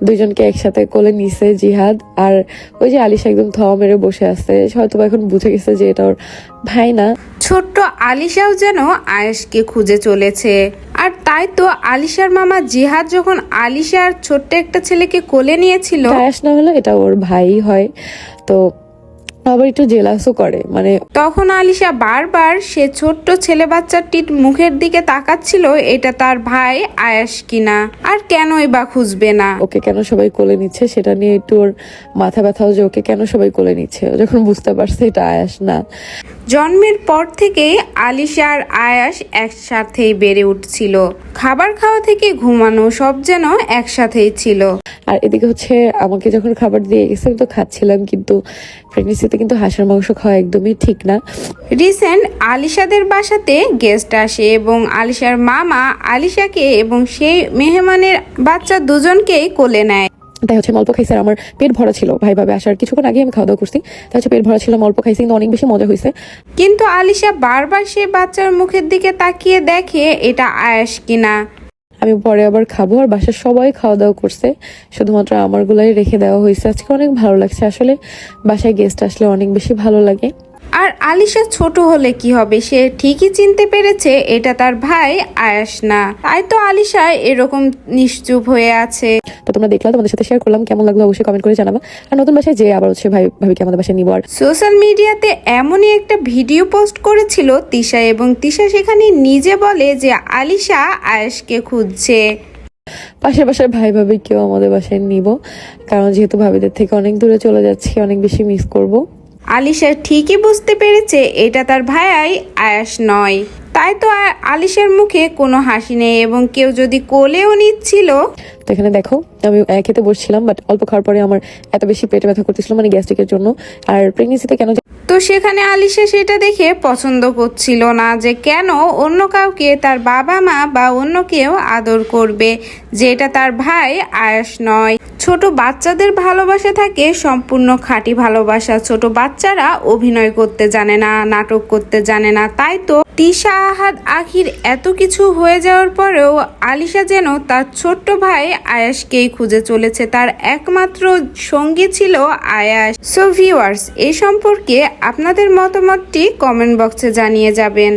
দুইজনকে একসাথে কোলে নিছে জিহাদ। আর ওই যে আলিশা একদম থাওয়া মেরে বসে আছে, হয়তো এখন বুঝে গেছে যে এটা ওর ভাই না। ছোট্ট আলিশাও যেন আয়েশকে খুঁজে চলেছে। আর তাই তো আলিশার মামা জিহাদ যখন আলিশার ছোট্ট একটা ছেলেকে কোলে নিয়েছিল, আয়েশ না হলে এটা ওর ভাই হয়, তো আবার একটু জেলাসও করে। মানে তখন আলিশা বারবার সে ছোট্ট ছেলে বাচ্চাটির মুখের দিকে তাকাচ্ছিল, এটা তার ভাই আয়েশ কিনা, আর কেনই বা খুঁজবে না। ওকে কেন সবাই কোলে নিচ্ছে সেটা নিয়ে একটু ওর মাথা ব্যথাও যে ওকে কেন সবাই কোলে নিচ্ছে। ও যখন বুঝতে পারছে এটা আয়াস না। জন্মের পর থেকেই আলিশা আর আয়াস একসাথেই বেড়ে উঠছিল। খাবার খাওয়া থেকে ঘুমানো সব যেন একসাথেই ছিল। আর এদিকে হচ্ছে আমাকে যখন খাবার দিয়ে গেছে আমি তো খাচ্ছিলাম, কিন্তু প্রেগনেন্সিতে কিন্তু হাঁসের মাংস খাওয়া একদমই ঠিক না। রিসেন্ট আলিশাদের বাসাতে গেস্ট আসে এবং আলিশার মামা আলিশাকে এবং সেই মেহমানের বাচ্চা দুজনকেই কোলে নেয়। তাই হচ্ছে অল্প খাইছে, আর আমার পেট ভরা ছিল। ভাই ভাবে আসার কিছুক্ষণ আগে আমি খাওয়া দাওয়া করছি, তাই হচ্ছে পেট ভরা ছিল, অল্প খাইছি, কিন্তু অনেক বেশি মজা হয়েছে। কিন্তু আলিশা বারবার সে বাচ্চার মুখের দিকে তাকিয়ে দেখে এটা আয়েশ কিনা। আমি পরে আবার খাবো, আর বাসার সবাই খাওয়া দাওয়া করছে, শুধুমাত্র আমার গুলাই রেখে দেওয়া হয়েছে। আজকে অনেক ভালো লাগছে, আসলে বাসায় গেস্ট আসলে অনেক বেশি ভালো লাগে। আর আলিশা ছোট হলে কি হবে, সে ঠিকই চিনতে পেরেছে এটা তার ভাই আয়েশ না। তাই তো আলিশা এরকম নিশ্চুপ হয়ে আছে। তো তোমরা দেখলা, তোমাদের সাথে শেয়ার করলাম, কেমন লাগলো অবশ্যই কমেন্ট করে জানাবা। আর নতুন বাসায় যে আবার হচ্ছে ভাবিকে আমাদের বাসায় নিবো। আর সোশ্যাল মিডিয়াতে এমনই একটা ভিডিও পোস্ট করেছিল তিশা, এবং তিশা সেখানে নিজে বলে যে আলিশা আয়েশকে খুঁজছে। পাশের বাসার ভাই ভাবিকেও আমাদের বাসায় নিব, কারণ যেহেতু ভাবিদের থেকে অনেক দূরে চলে যাচ্ছি, অনেক বেশি মিস করব। আলিশা ঠিকই বুঝতে পেরেছে এটা তার ভাই আয়াস নয়। তাই তো আলিশার মুখে কোনো হাসি নেই, এবং কেউ যদি কোলেও নিচ্ছিল। তো এখানে দেখো আমি খেতে বসছিলাম, বাট অল্প খাওয়ার পরে আমার এত বেশি পেটে ব্যথা করতেছিল, মানে গ্যাস্ট্রিকের জন্য। আর প্রেগনেন্সিতে কেন তো সেখানে আলিশা সেটা দেখে পছন্দ করছিল না, যে কেন অন্য কাউকে তার বাবা মা বা অন্য কেউ আদর করবে, যে এটা তার ভাই আয়াস নয়। ছোট বাচ্চাদের ভালোবাসা থাকে সম্পূর্ণ খাঁটি ভালোবাসা। ছোট বাচ্চারা অভিনয় করতে জানে না, নাটক করতে জানে না। তাই তো তিশা, আহাদ, আখির এত কিছু হয়ে যাওয়ার পরেও আলিশা যেন তার ছোট্ট ভাই আয়াসকেই খুঁজে চলেছে। তার একমাত্র সঙ্গী ছিল আয়াস। সো ভিউয়ার্স, এই সম্পর্কে আপনাদের মতামতটি কমেন্ট বক্সে জানিয়ে যাবেন।